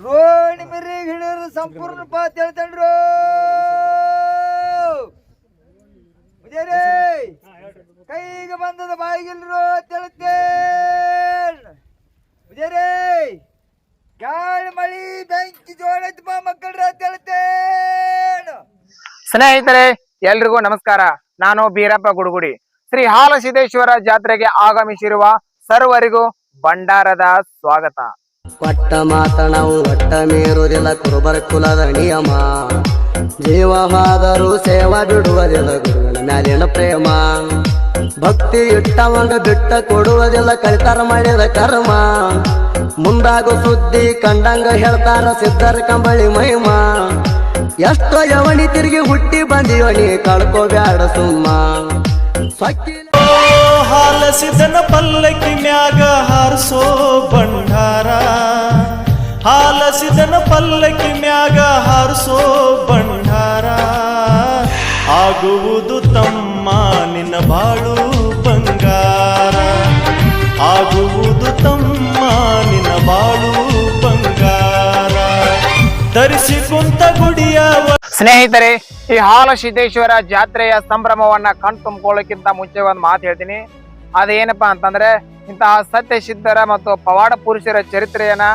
ರೋಣಿ ಮರಿ ಹಿಡಿದ್ರು ಸಂಪೂರ್ಣ ಪಾತ್ ಹೇಳ್ತೇನ್ರು ಕೈಗೆ ಬಂದದ ಬಾಯಿಗಿಲ್ರು ಹೇಳ್ತೇನ್ ಗಾಳಿ ಮಳಿ ಬೆಂಕಿ ಜೋಳದ ಬಾ ಮಕ್ಕಳ್ರ ಹೇಳ್ತೇನ್. ಸ್ನೇಹಿತರೆ ಎಲ್ರಿಗೂ ನಮಸ್ಕಾರ. ನಾನು ಬೀರಪ್ಪ ಗುಡುಗುಡಿ. ಶ್ರೀ ಹಾಲಸಿದ್ದೇಶ್ವರ ಜಾತ್ರೆಗೆ ಆಗಮಿಸಿರುವ ಸರ್ವರಿಗೂ ಭಂಡಾರದ ಸ್ವಾಗತ. ಒಟ್ಟ ಮಾತಣವು ಒಟ್ಟ ಮೀರುವುದಿಲ್ಲ ಕುರುಬರ ಕುಲದ ನಿಯಮ. ಜೀವವಾದರೂ ಸೇವಾ ಬಿಡುವುದಿಲ್ಲ ಗುರುವಿನ ಮ್ಯಾಲಿನ ಪ್ರೇಮ. ಭಕ್ತಿ ಇಟ್ಟವಂಗ ಬಿಟ್ಟ ಕೊಡುವುದಿಲ್ಲ ಕಲಿತಾರ ಮಾಡಿದ ಕರ್ಮ. ಮುಂದಾಗು ಸುದ್ದಿ ಕಂಡಂಗ ಹೇಳ್ತಾರ ಸಿದ್ಧರ ಕಂಬಳಿ ಮಹಿಮ. ಎಷ್ಟೋ ಯವಣಿ ತಿರುಗಿ ಹುಟ್ಟಿ ಬಂದಿವಣಿ ಕಳ್ಕೋಬ್ಯಾಡ ಸುಮ್ಮ. ಹಾಲಸಿದನ ಪಲ್ಲಕ್ಕಿ ಮ್ಯಾಗ ಹಾರಿಸೋ ಭಂಡಾರ. ಹಾಲಸಿದನ ಪಲ್ಲಕ್ಕಿ ಮ್ಯಾಗ ಹಾರಿಸೋ ಭಂಡಾರ. ಆಗುವುದು ತಮ್ಮ ನಿನ್ನ ಬಾಳು ಬಂಗಾರ. ಆಗುವುದು ತಮ್ಮ ನಿನ್ನ ಬಾಳು ಬಂಗಾರ. ಧರಿಸಿ ಕುಂತ ಗುಡಿಯ ಸ್ನೇಹಿತರೆ, ಈ ಹಾಲಸಿದ್ದೇಶ್ವರ ಜಾತ್ರೆಯ ಸಂಭ್ರಮವನ್ನ ಕಣ್ ತುಂಬಿಕೊಳ್ಳೋಕ್ಕಿಂತ ಮುಂಚೆ ಒಂದು ಮಾತು ಹೇಳ್ತೀನಿ. ಅದೇನಪ್ಪಾ ಅಂತಂದ್ರೆ, ಇಂತಹ ಸತ್ಯ ಸಿದ್ಧರ ಮತ್ತು ಪವಾಡ ಪುರುಷರ ಚರಿತ್ರೆಯನ್ನ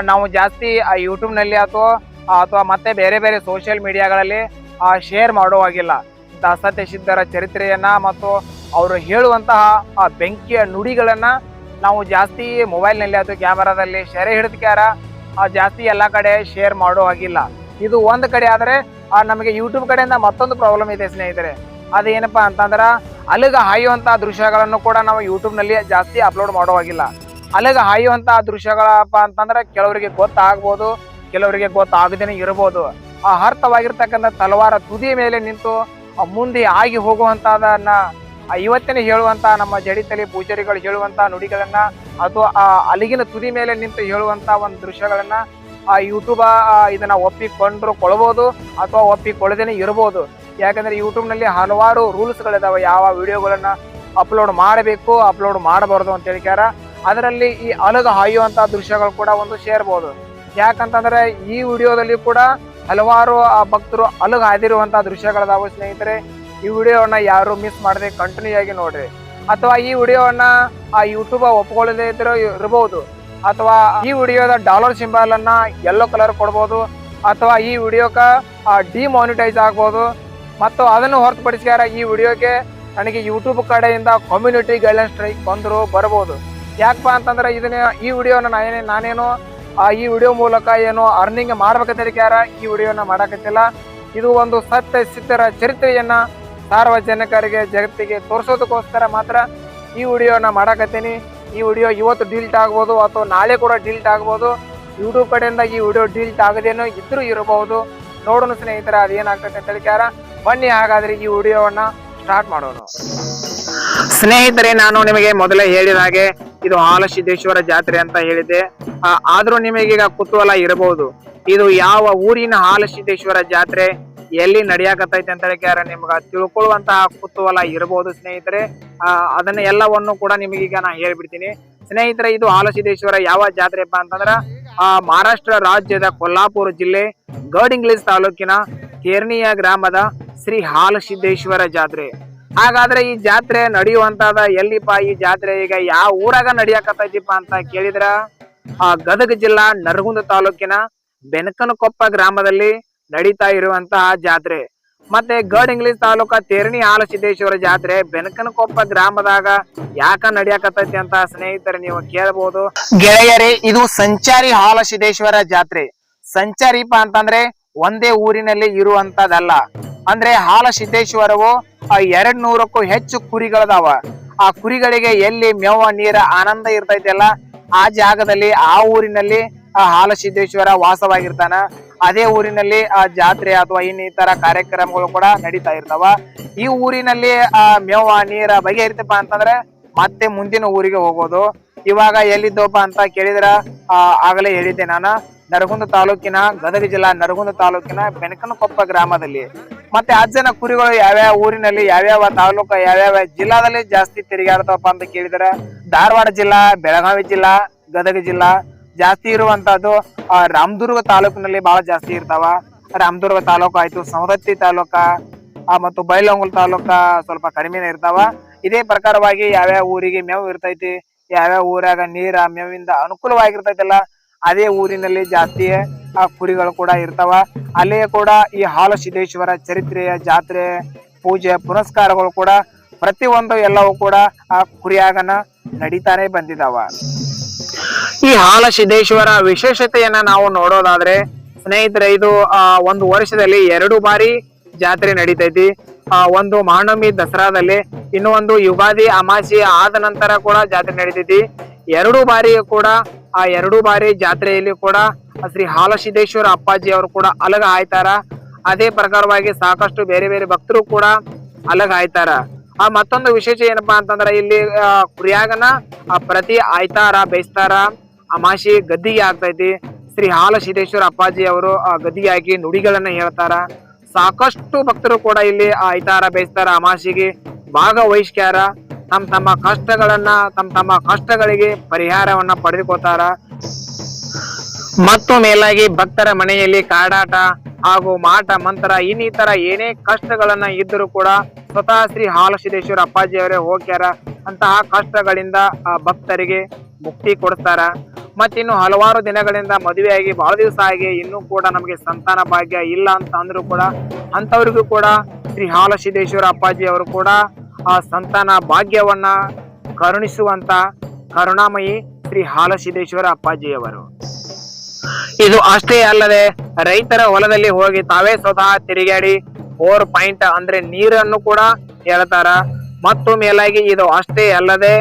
ನಾವು ಜಾಸ್ತಿ ಯೂಟ್ಯೂಬ್ ನಲ್ಲಿ ಅಥವಾ ಮತ್ತೆ ಬೇರೆ ಬೇರೆ ಸೋಷಿಯಲ್ ಮೀಡಿಯಾಗಳಲ್ಲಿ ಶೇರ್ ಮಾಡುವಾಗಿಲ್ಲ. ಇಂತಹ ಸತ್ಯ ಸಿದ್ಧರ ಚರಿತ್ರೆಯನ್ನ ಮತ್ತು ಅವರು ಹೇಳುವಂತಹ ಬೆಂಕಿಯ ನುಡಿಗಳನ್ನ ನಾವು ಜಾಸ್ತಿ ಮೊಬೈಲ್ ನಲ್ಲಿ ಅಥವಾ ಕ್ಯಾಮರಾದಲ್ಲಿ ಸೆರೆ ಹಿಡಿದ್ಕ್ಯಾರ ಜಾಸ್ತಿ ಎಲ್ಲಾ ಕಡೆ ಶೇರ್ ಮಾಡೋ ಹಾಗಿಲ್ಲ. ಇದು ಒಂದ್ ಕಡೆ ಆದ್ರೆ ನಮಗೆ ಯೂಟ್ಯೂಬ್ ಕಡೆಯಿಂದ ಮತ್ತೊಂದು ಪ್ರಾಬ್ಲಮ್ ಇದೆ ಸ್ನೇಹಿತರೆ. ಅದೇನಪ್ಪಾ ಅಂತಂದ್ರ ಅಲ್ಲಿಗ ಹಾಯುವಂತಹ ದೃಶ್ಯಗಳನ್ನು ಕೂಡ ನಾವು ಯೂಟ್ಯೂಬ್ ನಲ್ಲಿ ಜಾಸ್ತಿ ಅಪ್ಲೋಡ್ ಮಾಡುವಾಗಿಲ್ಲ. ಅಲ್ಲಿಗ ಹಾಯುವಂತಹ ದೃಶ್ಯಗಳಪ್ಪ ಅಂತಂದ್ರೆ ಕೆಲವರಿಗೆ ಗೊತ್ತಾಗ್ಬೋದು, ಕೆಲವರಿಗೆ ಗೊತ್ತಾಗದೇನೆ ಇರಬಹುದು. ಆ ಅರ್ಥವಾಗಿರ್ತಕ್ಕಂಥ ತಲವಾರ ತುದಿ ಮೇಲೆ ನಿಂತು ಮುಂದೆ ಆಗಿ ಹೋಗುವಂತಹದನ್ನ ಇವತ್ತಿನ ಹೇಳುವಂತ ನಮ್ಮ ಜಡಿತಲಿ ಪೂಜಾರಿಗಳು ಹೇಳುವಂತ ನುಡಿಗಳನ್ನ ಅಥವಾ ಅಲ್ಲಿಗಿನ ತುದಿ ಮೇಲೆ ನಿಂತು ಹೇಳುವಂತ ಒಂದು ದೃಶ್ಯಗಳನ್ನ ಯೂಟ್ಯೂಬ್ ಇದನ್ನ ಒಪ್ಪಿಕೊಂಡ್ರು ಕೊಳ್ಬಹುದು ಅಥವಾ ಒಪ್ಪಿಕೊಳ್ಳದೇನೆ ಇರಬಹುದು. ಯಾಕಂದ್ರೆ ಯೂಟ್ಯೂಬ್ ನಲ್ಲಿ ಹಲವಾರು ರೂಲ್ಸ್ ಗಳಿದಾವೆ. ಯಾವ ವಿಡಿಯೋಗಳನ್ನ ಅಪ್ಲೋಡ್ ಮಾಡಬೇಕು, ಅಪ್ಲೋಡ್ ಮಾಡಬಾರ್ದು ಅಂತ ಹೇಳಿಕ್ಯಾರ. ಅದರಲ್ಲಿ ಈ ಅಲಗ ಹಾಯುವಂತ ದೃಶ್ಯಗಳು ಕೂಡ ಒಂದು ಸೇರ್ಬೋದು. ಯಾಕಂತಂದ್ರೆ ಈ ವಿಡಿಯೋದಲ್ಲಿ ಕೂಡ ಹಲವಾರು ಭಕ್ತರು ಅಲಗ ಹಾದಿರುವಂತಹ ದೃಶ್ಯಗಳಿದಾವೆ ಸ್ನೇಹಿತರೆ. ಈ ವಿಡಿಯೋವನ್ನ ಯಾರು ಮಿಸ್ ಮಾಡದೆ ಕಂಟಿನ್ಯೂ ಆಗಿ ನೋಡ್ರಿ. ಅಥವಾ ಈ ವಿಡಿಯೋವನ್ನ ಯೂಟ್ಯೂಬ್ ಒಪ್ಕೊಳ್ಳದೆ ಇರಬಹುದು, ಅಥವಾ ಈ ವಿಡಿಯೋದ ಡಾಲರ್ ಸಿಂಬಲ್ ಅನ್ನ ಯೆಲ್ಲೋ ಕಲರ್ ಕೊಡ್ಬೋದು, ಅಥವಾ ಈ ವಿಡಿಯೋಕ ಡಿಮಾನಿಟೈಸ್ ಆಗ್ಬೋದು. ಮತ್ತು ಅದನ್ನು ಹೊರತುಪಡಿಸ್ಯಾರ ಈ ವಿಡಿಯೋಗೆ ನನಗೆ ಯೂಟ್ಯೂಬ್ ಕಡೆಯಿಂದ ಕಮ್ಯುನಿಟಿ ಗೈಡ್ಲೈನ್ ಸ್ಟ್ರೈಕ್ ಬಂದ್ರು ಬರಬಹುದು. ಯಾಕಪ್ಪ ಅಂತಂದ್ರೆ ಈ ವಿಡಿಯೋನ ನಾನೇನು ಈ ವಿಡಿಯೋ ಮೂಲಕ ಏನು ಅರ್ನಿಂಗ್ ಮಾಡ್ಬೇಕಂತ ಹೇಳಿಕ್ಯಾರ ಈ ವಿಡಿಯೋನ ಮಾಡಕತ್ತಿಲ್ಲ. ಇದು ಒಂದು ಸತ್ಯ ಸಿದ್ಧರ ಚರಿತ್ರೆಯನ್ನ ಸಾರ್ವಜನಿಕರಿಗೆ ಜಗತ್ತಿಗೆ ತೋರಿಸೋದಕ್ಕೋಸ್ಕರ ಮಾತ್ರ ಈ ವಿಡಿಯೋನ ಮಾಡಕತ್ತೀನಿ. ಈ ವಿಡಿಯೋ ಇವತ್ತು ಡಿಲೀಟ್ ಆಗ್ಬೋದು ಅಥವಾ ನಾಳೆ ಕೂಡ ಡಿಲೀಟ್ ಆಗ್ಬೋದು. ಯೂಟ್ಯೂಬ್ ಕಡೆಯಿಂದ ಈ ವಿಡಿಯೋ ಡಿಲೀಟ್ ಆಗದೇನೋ ಇದ್ರೂ ಇರಬಹುದು. ನೋಡೋಣ ಸ್ನೇಹಿತರೆ ಅದೇನಾಗ್ತದೆ ಅಂತ ಹೇಳಿಕ್ಯಾರ. ಬನ್ನಿ ಹಾಗಾದ್ರೆ ಈ ವಿಡಿಯೋವನ್ನ ಸ್ಟಾರ್ಟ್ ಮಾಡೋಣ. ಸ್ನೇಹಿತರೆ, ನಾನು ನಿಮಗೆ ಮೊದಲೇ ಹೇಳಿದ ಹಾಗೆ ಇದು ಹಾಲಸಿದ್ದೇಶ್ವರ ಜಾತ್ರೆ ಅಂತ ಹೇಳಿದ್ದೆ. ಆದ್ರೂ ನಿಮಗೀಗ ಕುತೂಹಲ ಇರಬಹುದು, ಇದು ಯಾವ ಊರಿನ ಹಾಲಸಿದ್ದೇಶ್ವರ ಜಾತ್ರೆ, ಎಲ್ಲಿ ನಡೆಯಾಕತ್ತೈತೆ ಅಂತ ಹೇಳಿಕ್ಯಾರ ನಿಮ್ಗ ತಿಳ್ಕೊಳ್ಳುವಂತಹ ಕುತೂಹಲ ಇರಬಹುದು ಸ್ನೇಹಿತರೆ. ಅದನ್ನ ಎಲ್ಲವನ್ನು ಕೂಡ ನಿಮಗೀಗ ನಾ ಹೇಳ್ಬಿಡ್ತೀನಿ ಸ್ನೇಹಿತರೆ. ಇದು ಹಾಲಸಿದ್ದೇಶ್ವರ ಯಾವ ಜಾತ್ರೆಪ್ಪ ಅಂತಂದ್ರ ಮಹಾರಾಷ್ಟ್ರ ರಾಜ್ಯದ ಕೊಲ್ಲಾಪುರ ಜಿಲ್ಲೆ ಗಡಿಂಗ್ಲಿಸ್ ತಾಲೂಕಿನ ಕೇರ್ನಿಯ ಗ್ರಾಮದ ಶ್ರೀ ಹಾಲಸಿದ್ದೇಶ್ವರ ಜಾತ್ರೆ. ಹಾಗಾದ್ರೆ ಈ ಜಾತ್ರೆ ನಡೆಯುವಂತದ ಎಲ್ಲಿಪ್ಪ? ಈ ಜಾತ್ರೆ ಈಗ ಯಾವ ಊರಾಗ ನಡೆಯಕತ್ತೈತಿಪ್ಪ ಅಂತ ಕೇಳಿದ್ರ ಗದಗ ಜಿಲ್ಲಾ ನರಗುಂದ ತಾಲೂಕಿನ ಬೆನಕನಕೊಪ್ಪ ಗ್ರಾಮದಲ್ಲಿ ನಡೀತಾ ಇರುವಂತಹ ಜಾತ್ರೆ. ಮತ್ತೆ ಗಡಿಂಗ್ಲಿಸ್ ತಾಲೂಕ ತೇರಣಿ ಹಾಲಸಿದ್ದೇಶ್ವರ ಜಾತ್ರೆ ಬೆನಕನಕೊಪ್ಪ ಗ್ರಾಮದಾಗ ಯಾಕ ನಡೆಯಕತ್ತೈತಿ ಅಂತ ಸ್ನೇಹಿತರೆ ನೀವು ಕೇಳಬಹುದು. ಗೆಳೆಯರೇ, ಇದು ಸಂಚಾರಿ ಹಾಲಸಿದ್ದೇಶ್ವರ ಜಾತ್ರೆ. ಸಂಚಾರಿಪ ಅಂತಂದ್ರೆ ಒಂದೇ ಊರಿನಲ್ಲಿ ಇರುವಂತದಲ್ಲ. ಅಂದ್ರೆ ಹಾಲಸಿದ್ದೇಶ್ವರವು 200ಕ್ಕೂ ಹೆಚ್ಚು ಕುರಿಗಳದಾವ. ಆ ಕುರಿಗಳಿಗೆ ಎಲ್ಲಿ ಮೇವ ನೀರ ಆನಂದ ಇರ್ತೈತಲ್ಲ ಆ ಜಾಗದಲ್ಲಿ ಆ ಊರಿನಲ್ಲಿ ಹಾಲಸಿದ್ದೇಶ್ವರ ವಾಸವಾಗಿರ್ತಾನ. ಅದೇ ಊರಿನಲ್ಲಿ ಜಾತ್ರೆ ಅಥವಾ ಇನ್ನಿತರ ಕಾರ್ಯಕ್ರಮಗಳು ಕೂಡ ನಡೀತಾ ಇರ್ತಾವ. ಈ ಊರಿನಲ್ಲಿ ಮೇವ ನೀರ ಬಗೆಹರಿತಪ್ಪ ಅಂತಂದ್ರೆ ಮತ್ತೆ ಮುಂದಿನ ಊರಿಗೆ ಹೋಗೋದು. ಇವಾಗ ಎಲ್ಲಿದ್ದೋಪ ಅಂತ ಕೇಳಿದ್ರ ಆಗಲೇ ಹೇಳಿದ್ದೆ ನಾನು, ನರಗುಂದ ತಾಲೂಕಿನ ಗದಗ ಜಿಲ್ಲಾ ನರಗುಂದ ತಾಲೂಕಿನ ಬೆನಕನಕೊಪ್ಪ ಗ್ರಾಮದಲ್ಲಿ. ಮತ್ತೆ ಅಜ್ಜನ ಕುರಿಗಳು ಯಾವ್ಯಾವ ಊರಿನಲ್ಲಿ ಯಾವ್ಯಾವ ತಾಲೂಕು ಯಾವ್ಯಾವ ಜಿಲ್ಲಾದಲ್ಲಿ ಜಾಸ್ತಿ ತಿರುಗಾಡ್ತಾವಪ್ಪ ಅಂತ ಕೇಳಿದ್ರ ಧಾರವಾಡ ಜಿಲ್ಲಾ, ಬೆಳಗಾವಿ ಜಿಲ್ಲಾ, ಗದಗ ಜಿಲ್ಲಾ ಜಾಸ್ತಿ ಇರುವಂತದ್ದು ರಾಮದುರ್ಗ ತಾಲೂಕಿನಲ್ಲಿ ಬಹಳ ಜಾಸ್ತಿ ಇರ್ತಾವ. ರಾಮದುರ್ಗ ತಾಲೂಕು ಆಯ್ತು, ಸವದತ್ತಿ ತಾಲೂಕ ಮತ್ತು ಬೈಲಹೊಂಗಲ ತಾಲೂಕ ಸ್ವಲ್ಪ ಕಡಿಮೆನೇ ಇರ್ತಾವ. ಇದೇ ಪ್ರಕಾರವಾಗಿ ಯಾವ್ಯಾವ ಊರಿಗೆ ಮೇವು ಇರ್ತೈತಿ, ಯಾವ್ಯಾವ ಊರಾಗ ನೀರ ಮೇವಿಂದ ಅನುಕೂಲವಾಗಿರ್ತೈತಲ್ಲ ಅದೇ ಊರಿನಲ್ಲಿ ಜಾಸ್ತಿ ಕುರಿಗಳು ಕೂಡ ಇರ್ತಾವ. ಅಲ್ಲಿಯೇ ಕೂಡ ಈ ಹಾಲಸಿದ್ದೇಶ್ವರ ಚರಿತ್ರೆಯ ಜಾತ್ರೆ, ಪೂಜೆ ಪುನಸ್ಕಾರಗಳು ಕೂಡ ಪ್ರತಿಯೊಂದು ಎಲ್ಲವೂ ಕೂಡ ಆ ಕುರಿಯಾಗನ ನಡೀತಾನೆ ಬಂದಿದಾವ. ಈ ಹಾಲಸಿದ್ದೇಶ್ವರ ವಿಶೇಷತೆಯನ್ನ ನಾವು ನೋಡೋದಾದ್ರೆ ಸ್ನೇಹಿತರೆ, ಇದು ಒಂದು ವರ್ಷದಲ್ಲಿ 2 ಬಾರಿ ಜಾತ್ರೆ ನಡೀತೈತಿ. ಒಂದು ಮಹಾನವಮಿ ದಸರಾದಲ್ಲಿ, ಇನ್ನು ಒಂದು ಯುಗಾದಿ ಅಮಾಸೆ ಆದ ನಂತರ ಕೂಡ ಜಾತ್ರೆ ನಡೀತೈತಿ. 2 ಬಾರಿ ಕೂಡ ಆ 2 ಬಾರಿ ಜಾತ್ರೆಯಲ್ಲಿ ಕೂಡ ಶ್ರೀ ಹಾಲಸಿದ್ದೇಶ್ವರ ಅಪ್ಪಾಜಿ ಅವರು ಕೂಡ ಅಲಗ ಆಯ್ತಾರ. ಅದೇ ಪ್ರಕಾರವಾಗಿ ಸಾಕಷ್ಟು ಬೇರೆ ಬೇರೆ ಭಕ್ತರು ಕೂಡ ಅಲಗ ಆಯ್ತಾರ. ಮತ್ತೊಂದು ವಿಶೇಷ ಏನಪ್ಪಾ ಅಂತಂದ್ರ ಇಲ್ಲಿ ಕುರಿಯಾಗನ ಪ್ರತಿ ಆಯ್ತಾರ ಬೇಯಿಸ್ತಾರ, ಅಮಾಶಿ ಗದ್ದಿಗೆ ಆಗ್ತೈತಿ. ಶ್ರೀ ಹಾಲಸಿದ್ದೇಶ್ವರ ಅಪ್ಪಾಜಿ ಅವರು ಗದ್ದಿಗೆ ಹಾಕಿ ನುಡಿಗಳನ್ನ ಹೇಳ್ತಾರ. ಸಾಕಷ್ಟು ಭಕ್ತರು ಕೂಡ ಇಲ್ಲಿ ಆಯ್ತಾರ ಬೇಯಿಸ್ತಾರ, ಅಮಾಸಿಗೆ ಭಾಗವಹಿಸ್ಕ್ಯಾರ. ತಮ್ಮ ಕಷ್ಟಗಳಿಗೆ ಪರಿಹಾರವನ್ನ ಪಡೆದುಕೋತಾರ. ಮತ್ತು ಮೇಲಾಗಿ ಭಕ್ತರ ಮನೆಯಲ್ಲಿ ಕಾಡಾಟ ಹಾಗೂ ಮಾಟ ಮಂತ್ರ ಇನ್ನಿತರ ಏನೇ ಕಷ್ಟಗಳನ್ನ ಇದ್ದರೂ ಕೂಡ ಸ್ವತಃ ಶ್ರೀ ಹಾಲಸಿದ್ದೇಶ್ವರ ಅಪ್ಪಾಜಿ ಅವರೇ ಹೋಗ್ಯಾರ. ಅಂತಹ ಕಷ್ಟಗಳಿಂದ ಭಕ್ತರಿಗೆ ಮುಕ್ತಿ ಕೊಡ್ತಾರ. ಮತ್ತಿನ್ನು ಹಲವಾರು ದಿನಗಳಿಂದ ಮದುವೆಯಾಗಿ ಬಹಳ ದಿವಸ ಆಗಿ ಇನ್ನೂ ಕೂಡ ನಮಗೆ ಸಂತಾನ ಭಾಗ್ಯ ಇಲ್ಲ ಅಂತ ಅಂದ್ರೂ ಕೂಡ ಅಂತವ್ರಿಗೂ ಕೂಡ ಶ್ರೀ ಹಾಲಸಿದ್ದೇಶ್ವರ ಅಪ್ಪಾಜಿ ಅವರು ಕೂಡ ಆ ಸಂತಾನ ಭಾಗ್ಯವನ್ನ ಕರುಣಿಸುವಂತ ಕರುಣಾಮಯಿ ಶ್ರೀ ಹಾಲಸಿದ್ದೇಶ್ವರ ಅಪ್ಪಾಜಿಯವರು. ಇದು ಅಷ್ಟೇ ಅಲ್ಲದೆ ರೈತರ ಹೊಲದಲ್ಲಿ ಹೋಗಿ ತಾವೇ ಸ್ವತಃ ತಿರುಗಾಡಿ 4 ಪಾಯಿಂಟ್ ಅಂದ್ರೆ ನೀರನ್ನು ಕೂಡ ಹೇಳ್ತಾರ. ಮತ್ತು ಮೇಲಾಗಿ ಇದು ಅಷ್ಟೇ ಅಲ್ಲದೆ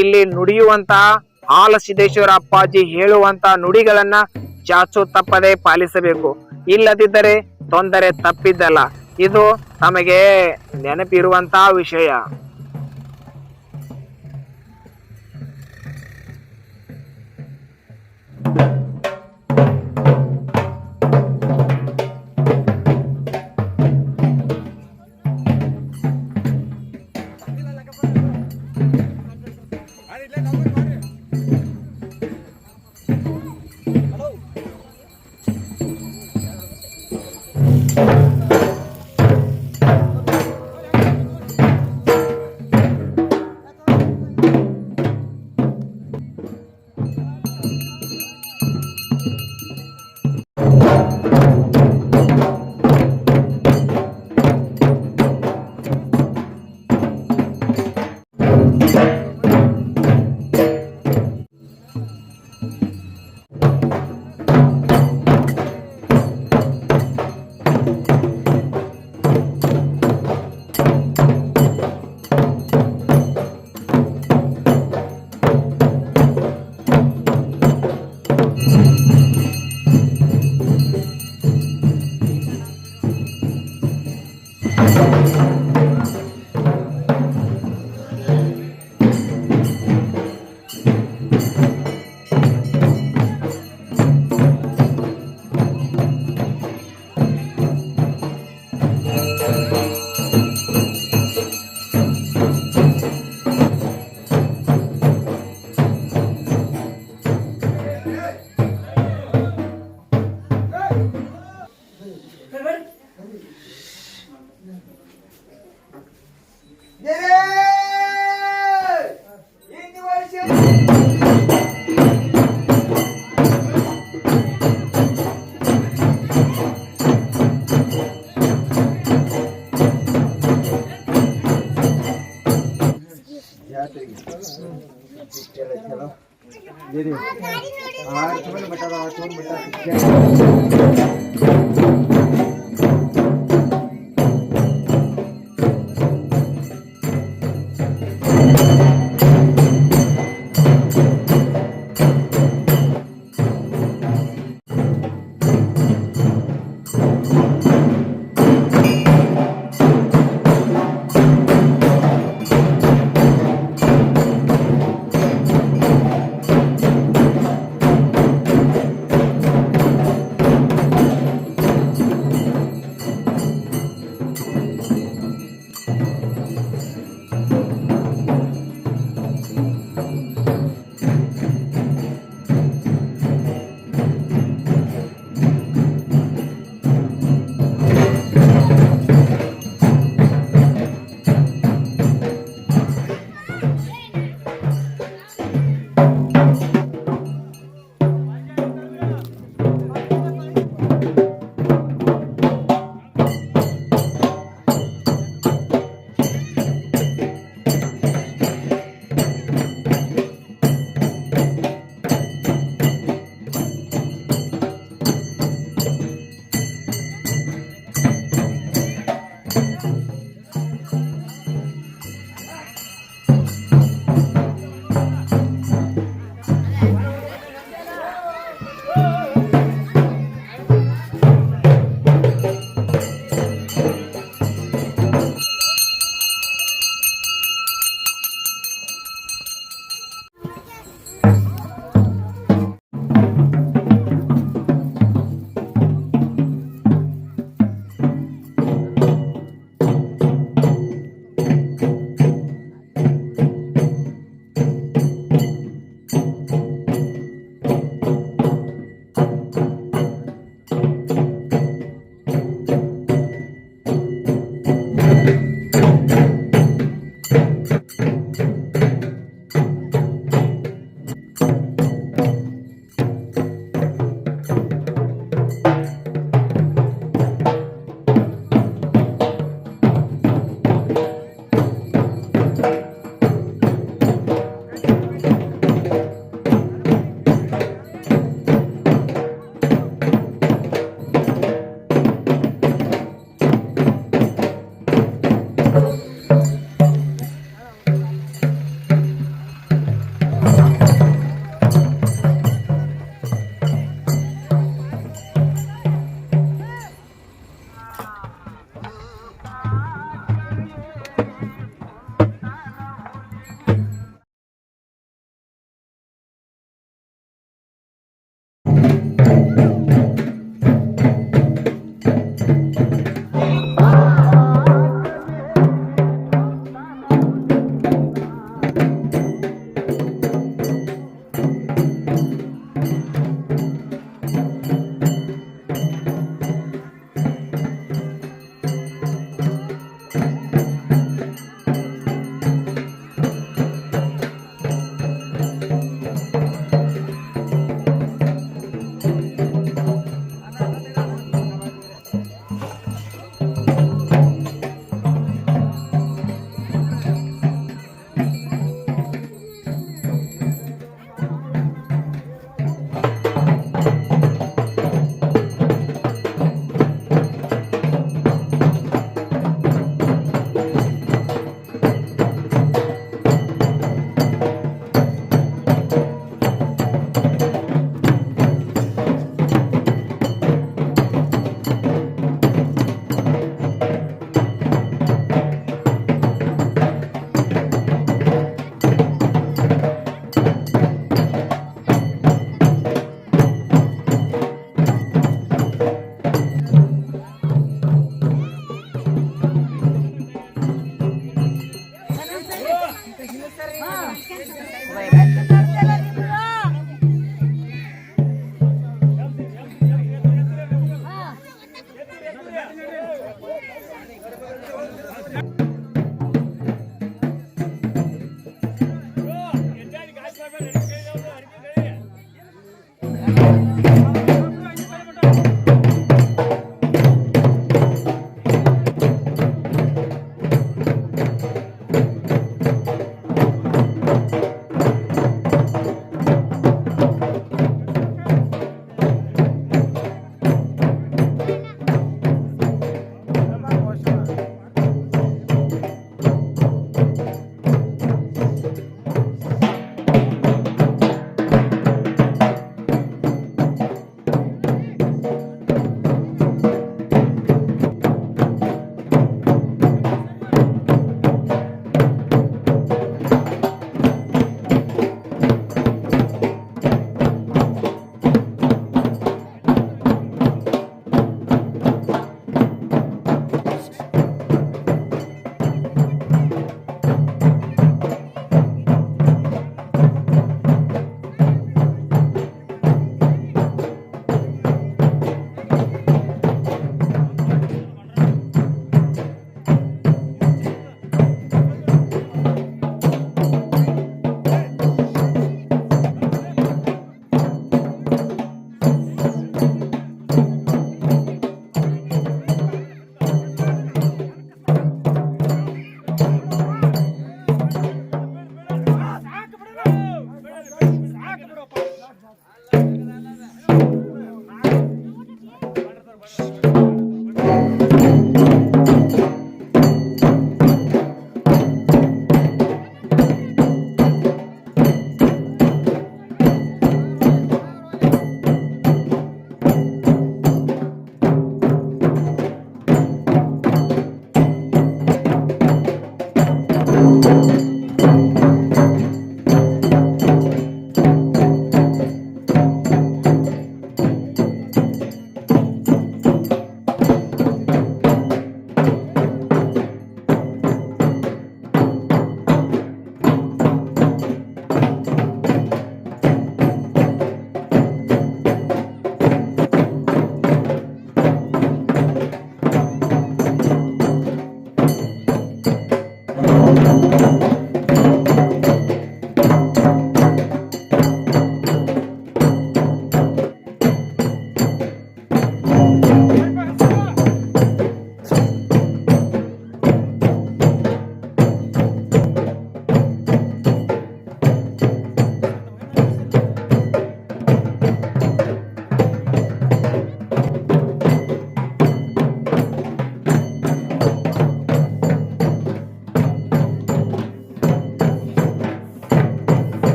ಇಲ್ಲಿ ನುಡಿಯುವಂತಹ ಹಾಲಸಿದ್ದೇಶ್ವರ ಅಪ್ಪಾಜಿ ಹೇಳುವಂತ ನುಡಿಗಳನ್ನ ಚಾಚು ತಪ್ಪದೆ ಪಾಲಿಸಬೇಕು. ಇಲ್ಲದಿದ್ದರೆ ತೊಂದರೆ ತಪ್ಪಿದ್ದಲ್ಲ. ಇದು ನಮಗೆ ನೆನಪಿರುವಂತಹ ವಿಷಯ.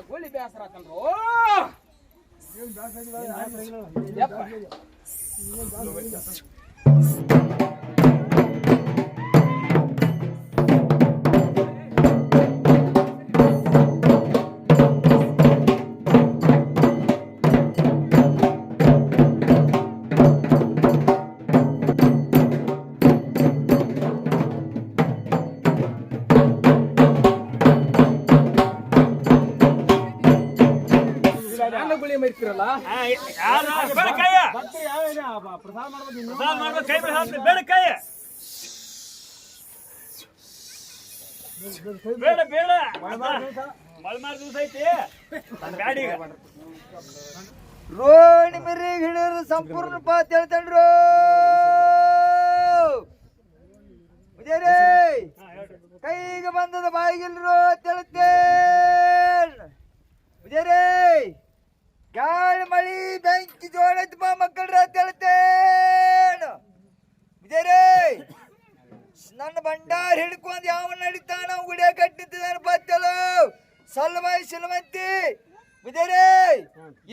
ಗೋಲಿ ಬೇಸರ ಗುಳಿ ಮೈತಿರಲ್ಲ ಬೇಡ ಬೇಡ ಮಳ್ಮಾರ್ ದಿವಸ ಐತಿ ಗಾಡಿ ರೋಣಿ ಮರಿ ಹಿಡಿದ್ರು ಸಂಪೂರ್ಣ ಪಾತ್ ಹೇಳ್ತೇನ್ರು ಕೈಗೆ ಬಂದದ ಬಾಯಿಗಿಲ್ರು ಹೇಳ್ತೇನ್ ಗಾಳಿ ಮಳಿ ಬೆಂಕಿ ಜೋಳೈತಿ ಬಾ ಮಕ್ಕಳ್ರ ಹೇಳ್ತೇನ್ ನನ್ನ ಭಂಡಾರ ಹಿಡ್ಕೊಂಡ್ ಯಾವ ನಡೀತಾನ ಗುಡಿಯ ಕಟ್ಟಿದ್ದಾನ ಬತ್ತಲು ಸಲ್ವಾಯಿ ಸಿಲ್ವಂತಿ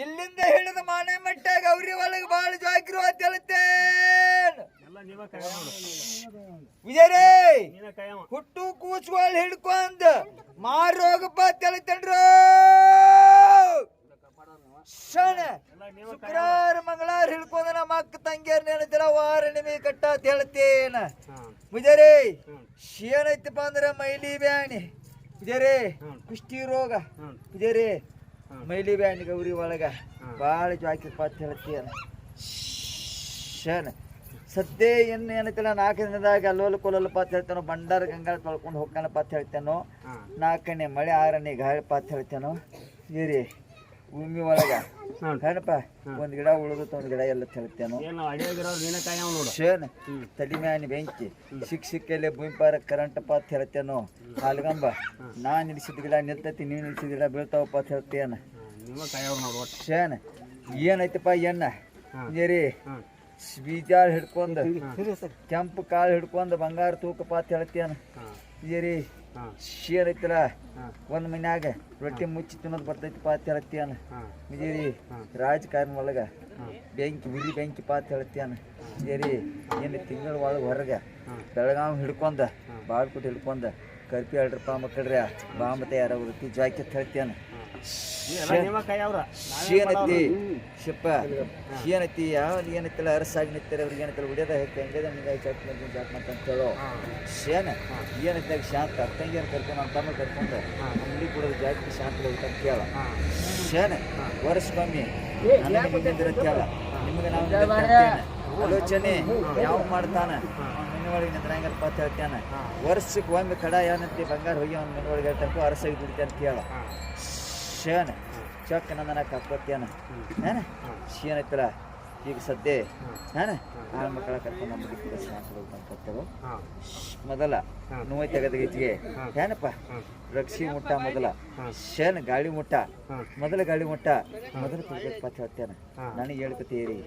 ಇಲ್ಲಿಂದ ಹಿಡಿದ ಮಾನೆ ಮಟ್ಟ ಗೌರಿ ಒಳಗೆ ಬಾಳ ಜಾಗಿರು ಅಂತ ಹೇಳ್ತೇನ್ ಹುಟ್ಟು ಕೂಸ್ಗಳು ಹಿಡ್ಕೊಂಡ್ ಮಾರೋಗಪ್ಪ ಅಂತ ಹೇಳ್ತೇನ್ರು ಶುಕ್ರವಾರ ಮಂಗಳವಾರ ಹಿಡ್ಕೊಂಡ ನಮ್ಮ ಅಕ್ಕ ತಂಗಿಯರ್ ನೆನತಿರ ವಾರ ನಿಮಗೆ ಕಟ್ಟ ಅಂತ ಹೇಳ್ತೇನ ಏನೈತಪ್ಪ ಅಂದ್ರ ಮೈಲಿ ಬ್ಯಾಣಿ ಕುಷ್ಟಿ ರೋಗ ಮೈಲಿ ಬ್ಯಾಣಿ ಗೌರಿ ಒಳಗ ಬಾಳ ಜಾಕಿಪ್ಪ ಅಂತ ಹೇಳ್ತೇನ ಸದ್ಯ ಏನೈತಿಲ್ಲ 4 ದಿನದಾಗ ಅಲ್ಲೋಲ ಕೊಲ್ಲಲ್ಪ ಅಂತ ಹೇಳ್ತೇನೋ ಭಂಡಾರ ಗಂಗಾಳ ತೊಳ್ಕೊಂಡು ಹೋಗ್ಕನಪ್ಪ ಅಂತ ಹೇಳ್ತೇನೋ 4ನೇ ಮಳೆ 6ನೇ ಗಾಳಿಪ್ಪ ಅಂತ ಹೇಳ್ತೇನೋ ಭೂಮಿ ಒಳಗ ಕಣಪ್ಪ ಒಂದ್ ಗಿಡ ಉಳಿದು ಒಂದ್ ಗಿಡ ಎಲ್ಲ ಹೇಳ್ತೇನೋ ತಡಿ ಮ್ಯಾನಿ ಬೆಂಕಿ ಸಿಕ್ಕಲ್ಲೇ ಭೂಮಿ ಪಾರ ಕರೆಂಟಪ್ಪ ಅಂತ ಹೇಳ್ತೇನೋ ಹಾಲ್ಗಂಬ ನಾ ನಿಲ್ಸಿದ ಗಿಡ ನಿಲ್ತೈತಿ ನೀವ್ ನಿಲ್ಸಿದ ಗಿಡ ಬೀಳ್ತಾವಪ್ಪ ಅಂತ ಹೇಳ್ತೇನ ಏನೈತಪ್ಪ ಎಣ್ಣ ಬೀಜಾಳ ಹಿಡ್ಕೊಂಡ್ ಕೆಂಪು ಕಾಳು ಹಿಡ್ಕೊಂಡ್ ಬಂಗಾರ ತೂಕಪ್ಪ ಅಂತ ಹೇಳ್ತೇನ ಏನೈತಿಲ್ಲ ಒಂದ್ ಮನ್ಯಾಗ ರೊಟ್ಟಿ ಮುಚ್ಚಿ ತಿನ್ನೋದು ಬರ್ತೈತಿಪ್ಪ ಅಂತ ಹೇಳ್ತೇನ ರಾಜಕಾರಣ ಒಳಗ ಬೆಂಕಿ ಉರಿ ಬೆಂಕಿಪ್ಪ ಅಂತ ಹೇಳ್ತೇನ ಏನು ತಿಂಗಳ ಒಳಗ ಹೊರಗ ಬೆಳಗಾವ್ ಹಿಡ್ಕೊಂಡ ಬಾಳ್ಕೊಟ್ಟು ಹಿಡ್ಕೊಂಡ ಕರ್ಪಿ ಹೇಳ್ರಪ್ಪ ಮಕ್ಕಳ್ರಿ ಬಾಂಬ ತಯಾರಾಗುತ್ತೆ ಜಾಕಿ ಅಂತ ಹೇಳ್ತೇನ ಏನೈತಿ ಶಿಪ್ಪ ಏನೈತಿ ಯಾವ ಏನೈತಿಲ್ಲ ಅರಸಾಗಿ ನಿಂತಾರೆ ಅವ್ರಿಗೆ ಏನೈತಿಲ್ಲ ಉಡಿಯೋದ ಹೇಳ್ತಿ ಹಂಗದ ನಿಂಗಾಗಿ ಜಾಕ್ ಅಂತ ಹೇಳೋ ಶೇನ ಏನೈತಾಗ ಶಾಂತ ಅತ್ತಂಗಿಯನ್ನು ಕರ್ಕೊಂಡು ನಮ್ಮ ತಮ್ಮ ಕರ್ಕೊಂಡು ಅಂಗಡಿ ಕೊಡೋದು ಜಾಸ್ತಿ ಶಾಂತ ಹೋಗ್ತಾ ಕೇಳ ಶೇನ ವರ್ಷಕ್ಕೊಮ್ಮೆ ನನಗೆ ಕೇಳ ನಿಮ್ಗೆ ನಾವು ಆಲೋಚನೆ ಯಾವ ಮಾಡ್ತಾನ ಮನೆಯೊಳಗೆ ನಿಂದ್ರಂಗಪ್ಪ ಅಂತ ಹೇಳ್ತಾನ ವರ್ಷಕ್ಕೆ ಒಮ್ಮೆ ಕಡ ಏನಂತಿ ಬಂಗಾರ ಹೋಗಿ ಅವ್ನ ಮನೆಯೊಳಗೆ ಹೇಳ್ತಾನೆ ಅರಸಾಗಿ ದುಡಿತೆ ಅಂತ ಕೇಳ ಶೇನ ಚೊಕ್ಕ ನನ್ನ ಕಾಕೋತ್ಯಾನ ಏನೈತಲ್ಲ ಈಗ ಸದ್ಯ ಆಳ್ ಮಕ್ಕಳ ಕರ್ಕೊಂಡು ನಮಗೆ ಕೂಡ ಶಾಂತರು ಮೊದಲ ನೋಯ್ ತೆಗದಗೈತಿಗೆ ಏನಪ್ಪ ರಕ್ಷಿ ಮುಟ್ಟ ಮೊದಲ ಶೇನ್ ಗಾಳಿ ಮುಟ್ಟ ಮೊದಲ ಗಾಳಿ ಮುಟ್ಟ ಮೊದಲು ತಿಳ್ಬೇಕಪ್ಪ ಅಂತ ಹೇಳ್ತೇನೆ ನನಗೆ ಹೇಳ್ಕೊತೀರಿ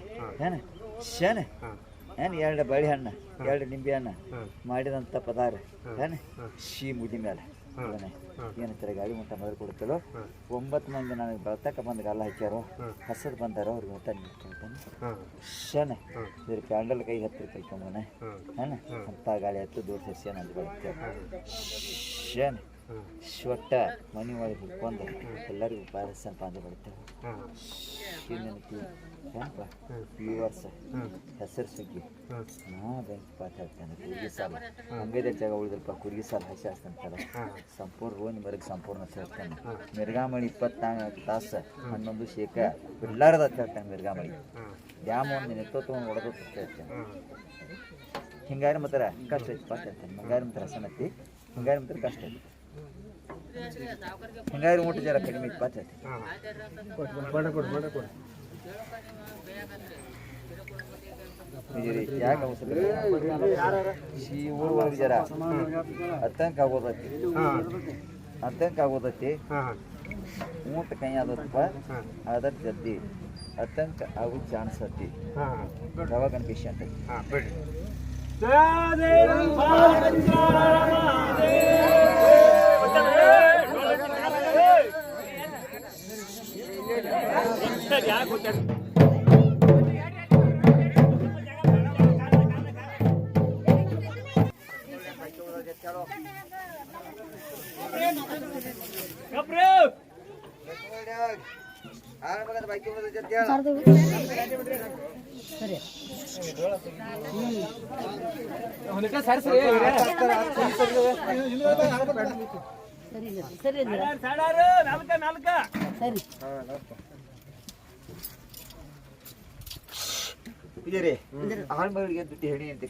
ಶೇನ್ ಏನು 2 ಬಾಳೆಹಣ್ಣು 2 ನಿಂಬೆ ಹಣ್ಣು ಮಾಡಿದಂಥ ಪದಾರ ಶೀ ಮುದಿ ಮೇಲೆ ಏನಂತಾರೆ ಗಾಳಿ ಮುಟ್ಟ ಮೊದಲು ಕೊಡ್ತಲೋ 9 ಮಂದಿ ನನಗೆ ಬೆಳ್ತಕ್ಕ ಬಂದು ಗಾಲ ಹಾಕ್ಯಾರೋ ಹಸದ್ ಬಂದಾರೋ ಅವ್ರಿಗೆ ಊಟ ನೀಡ್ತಾನೆ ಶೇನ ಇದ್ರ ಪ್ಯಾಂಡಲ್ ಕೈ ಹತ್ತಿರ ಕೈಕೊಂಬನೆ ಅಂತ ಗಾಳಿ ಹತ್ತು ದೂರ ಸಸ್ಯನ ಅಂತ ಬರ್ತೇವೆ ಶೇನ ಶೊಟ್ಟ ಮನೆ ಒಳಗೆ ಹಿಡ್ಕೊಂಡು ಎಲ್ಲರಿಗೂ ಪಾರಸ ಅಂತ ಬರ್ತೇವೆ ಏನಪ್ಪ ವ್ಯೂವರ್ಸ್ ಹೆಸರು ಸುಗ್ಗಿ ನಾ ಬ್ಯಾಂಕ್ ಪಾಠ ಹೇಳ್ತೇನೆ ಕುರ್ಗಿ ಸಾಲ ಹಂಗೈದೆ ಜಾಗ ಉಳಿದಲ್ಪ ಕುರ್ಗಿ ಸಾಲ ಹಸಿ ಹಾಸ್ತಂತಾರೆ ಸಂಪೂರ್ಣ ರೋನಿ ಬರಗೆ ಸಂಪೂರ್ಣ ಹೇಳ್ತಾನೆ ಮಿರ್ಗಾಮಳಿ 24 ತಾಸು 11 ಶೇಕ ಬಿಡ್ಲಾರದ ಹೇಳ್ತಾನೆ ಮಿರ್ಗಾಮಳಿ ಡ್ಯಾಮ್ ಒಂದು ನೆತ್ತೊತ್ತು ಹೊಡೆದು ಹೇಳ್ತೇನೆ ಹಿಂಗಾರಿ ಮಾತ್ರ ಕಷ್ಟ ಐತಿ ಪಾಠ ಹೇಳ್ತೇನೆ ಹಿಂಗಾರಿ ಮಾತ್ರ ಹಸನತ್ತಿ ಹಿಂಗಾರಿ ಮಾತ್ರ ಕಷ್ಟ ಐತಿ ಹಿಂಗಾರಿ ಊಟ ಜರ ಕಡಿಮೆ ಐತಿ ಪಾಠ ಯಾಕೆ ಅವಸರ ಈ ಊರು ಒಳಗೆ ಜರ ಆತಂಕ ಆಗೋದೈತಿ ಊಟ ಕೈ ಆದಪ್ಪ ಅದರ ಜದ್ದಿ ಅತಂಕ ಅವು ಚಾನ್ಸ್ ಹತ್ತಿ ಅವಾಗ ಅನ್ಕೇಶ್ ಅಂತ ಇದೀರಿ ಆಳ್ ಮಗಳಿಗೆ ದುಡ್ಡು ಹೇಳಿ ಅಂತ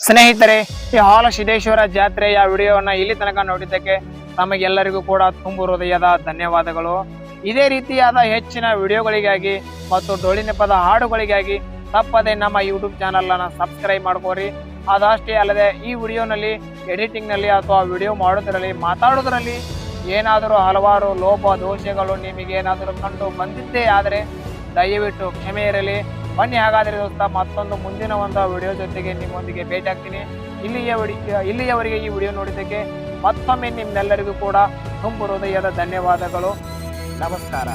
ಸ್ನೇಹಿತರೆ, ಈ ಹಾಲಸಿದ್ದೇಶ್ವರ ಜಾತ್ರೆಯ ವಿಡಿಯೋವನ್ನ ಇಲ್ಲಿ ತನಕ ನೋಡಿದ್ದಕ್ಕೆ ತಮಗೆಲ್ಲರಿಗೂ ಕೂಡ ತುಂಬು ಹೃದಯದ ಧನ್ಯವಾದಗಳು. ಇದೇ ರೀತಿಯಾದ ಹೆಚ್ಚಿನ ವಿಡಿಯೋಗಳಿಗಾಗಿ ಮತ್ತು ಡೊಳ್ಳಿನೆಪದ ಹಾಡುಗಳಿಗಾಗಿ ತಪ್ಪದೆ ನಮ್ಮ ಯೂಟ್ಯೂಬ್ ಚಾನಲ್ ಅನ್ನ ಸಬ್ಸ್ಕ್ರೈಬ್ ಮಾಡ್ಕೋರಿ. ಅದಷ್ಟೇ ಅಲ್ಲದೆ ಈ ವಿಡಿಯೋನಲ್ಲಿ ಎಡಿಟಿಂಗ್ ನಲ್ಲಿ ಅಥವಾ ವಿಡಿಯೋ ಮಾಡೋದ್ರಲ್ಲಿ ಮಾತಾಡೋದ್ರಲ್ಲಿ ಏನಾದರೂ ಹಲವಾರು ಲೋಪ ದೋಷಗಳು ನಿಮಗೇನಾದರೂ ಕಂಡು ಬಂದಿದ್ದೇ ಆದರೆ ದಯವಿಟ್ಟು ಕ್ಷಮೆ ಇರಲಿ. ಬನ್ನಿ ಹಾಗಾದರೆ ದೋಸ್ತ, ಮತ್ತೊಂದು ಮುಂದಿನ ಒಂದು ವಿಡಿಯೋ ಜೊತೆಗೆ ನಿಮ್ಮೊಂದಿಗೆ ಭೇಟಿ ಆಗ್ತೀನಿ. ಇಲ್ಲಿಯವರೆಗೆ ಈ ವಿಡಿಯೋ ನೋಡಿದ್ದಕ್ಕೆ ಮತ್ತೊಮ್ಮೆ ನಿಮ್ಮೆಲ್ಲರಿಗೂ ಕೂಡ ತುಂಬು ಹೃದಯದ ಧನ್ಯವಾದಗಳು. ನಮಸ್ಕಾರ.